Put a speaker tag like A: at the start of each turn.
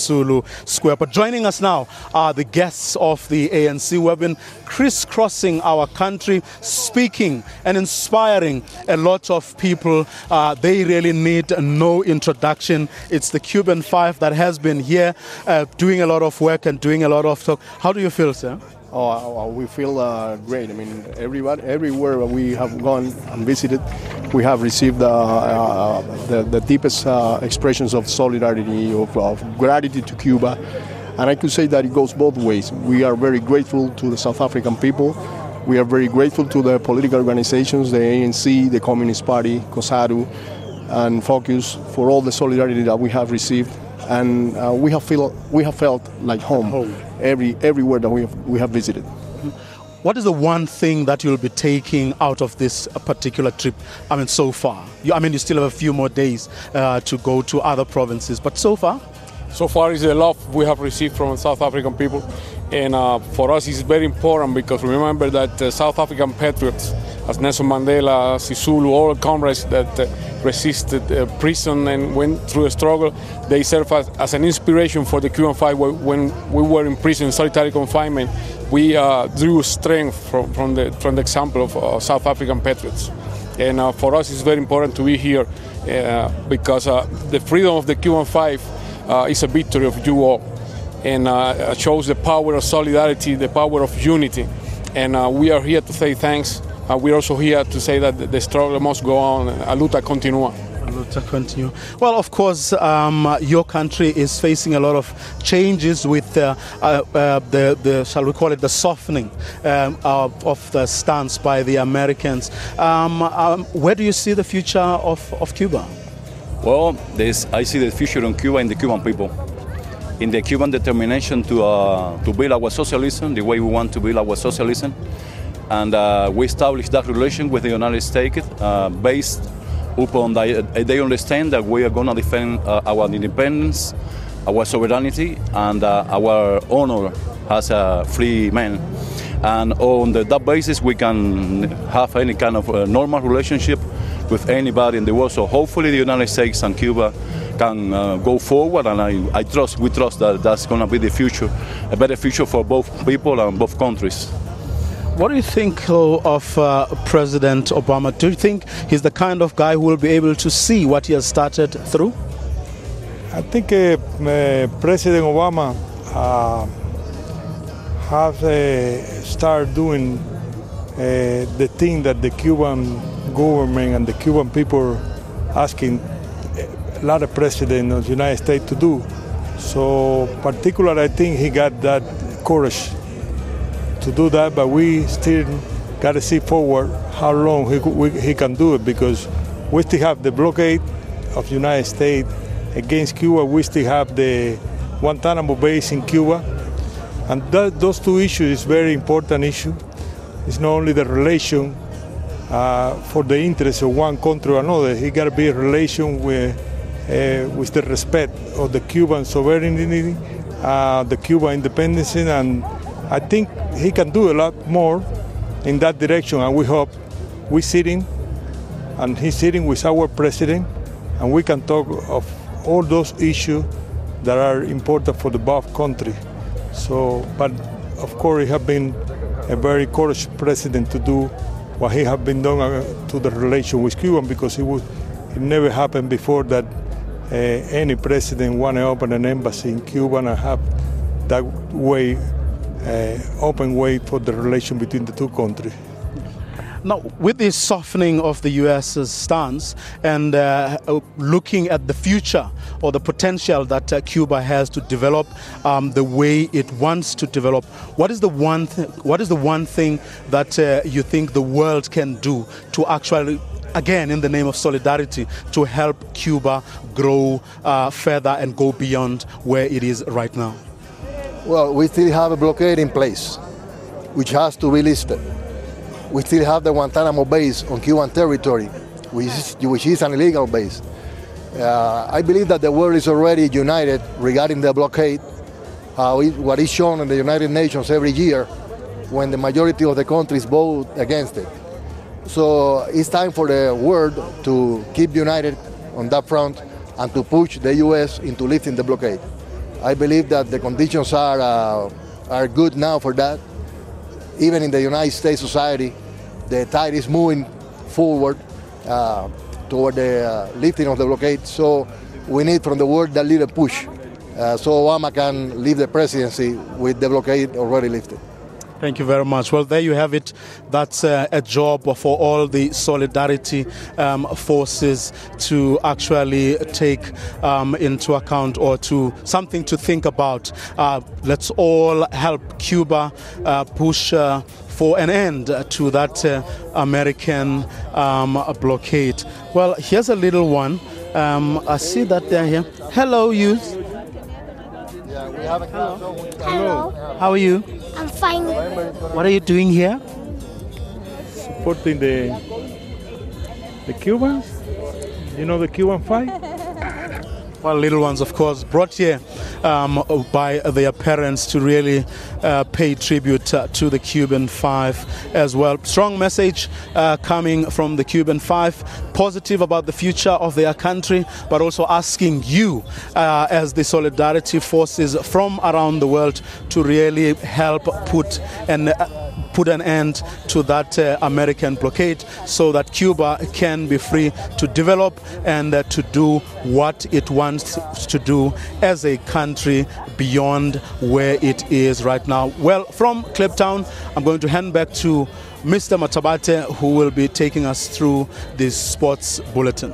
A: Zulu Square. But joining us now are the guests of the ANC who have been crisscrossing our country, speaking and inspiring a lot of people. They really need no introduction. It's the Cuban Five that has been here doing a lot of work and doing a lot of talk. How do you feel, sir?
B: Oh, we feel great. I mean, everywhere we have gone and visited, we have received the deepest expressions of solidarity, of gratitude to Cuba. And I could say that it goes both ways. We are very grateful to the South African people. We are very grateful to the political organizations, the ANC, the Communist Party, COSATU, and Focus for all the solidarity that we have received. And we have felt like home everywhere that we have visited.
A: What is the one thing that you'll be taking out of this particular trip? I mean, so far. You still have a few more days to go to other provinces, but so far?
C: So far is the love we have received from South African people. And for us it's very important because remember that South African patriots, as Nelson Mandela, Sisulu, all comrades that resisted prison and went through a struggle, they serve as an inspiration for the Cuban Five. When we were in prison, solitary confinement, we drew strength from the example of South African patriots. And for us it's very important to be here because the freedom of the Cuban Five is a victory of you all. And shows the power of solidarity, the power of unity. And we are here to say thanks. We're also here to say that the struggle must go on. La lucha continúa.
A: Well, of course, your country is facing a lot of changes with shall we call it, the softening of the stance by the Americans. Where do you see the future of Cuba?
D: Well, I see the future in Cuba in the Cuban people. In the Cuban determination to build our socialism, the way we want to build our socialism. And we established that relation with the United States based upon they understand that we are going to defend our independence, our sovereignty, and our honor as a free man. And on that basis, we can have any kind of normal relationship with anybody in the world. So hopefully the United States and Cuba can go forward, and we trust that that's going to be the future, a better future for both people and both countries.
A: What do you think of President Obama? Do you think he's the kind of guy who will be able to see what he has started through?
E: I think President Obama has started doing the thing that the Cuban government and the Cuban people asking a lot of presidents of the United States to do. So particularly I think he got that courage to do that, but we still got to see forward how long he can do it, because we still have the blockade of the United States against Cuba. We still have the Guantanamo base in Cuba, and those two issues is very important issue. It's not only the relation for the interest of one country or another. It got to be a relation with the respect of the Cuban sovereignty, the Cuban independence, and I think he can do a lot more in that direction. And we hope we're sitting, and he's sitting with our president, and we can talk of all those issues that are important for the both countries. So, but of course, he has been a very courageous president to do what he has been doing to the relation with Cuba, because it never happened before that any president want to open an embassy in Cuba and have that way, open way for the relation between the two countries.
A: Now, with this softening of the U.S.'s stance and looking at the future or the potential that Cuba has to develop the way it wants to develop, what is the one thing that you think the world can do to actually, again, in the name of solidarity, to help Cuba grow further and go beyond where it is right now?
F: Well, we still have a blockade in place, which has to be lifted. We still have the Guantanamo base on Cuban territory, which is an illegal base. I believe that the world is already united regarding the blockade, what is shown in the United Nations every year when the majority of the countries vote against it. So it's time for the world to keep united on that front and to push the U.S. into lifting the blockade. I believe that the conditions are good now for that. Even in the United States society, the tide is moving forward toward the lifting of the blockade. So we need from the world that little push so Obama can leave the presidency with the blockade already lifted.
A: Thank you very much. Well, there you have it. That's a job for all the solidarity forces to actually take into account, or to something to think about. Let's all help Cuba push for an end to that American blockade. Well, here's a little one. I see that they're here. Hello, youth.
G: Hello.
A: How are you?
G: I'm fine.
A: What are you doing here?
E: Supporting the Cubans. You know the Cuban fight?
A: Well, little ones, of course, brought here by their parents to really pay tribute to the Cuban Five as well. Strong message coming from the Cuban Five, positive about the future of their country, but also asking you as the solidarity forces from around the world to really help put an end to that American blockade, so that Cuba can be free to develop and to do what it wants to do as a country beyond where it is right now. Well, from Cape Town, I'm going to hand back to Mr. Matabate, who will be taking us through this sports bulletin.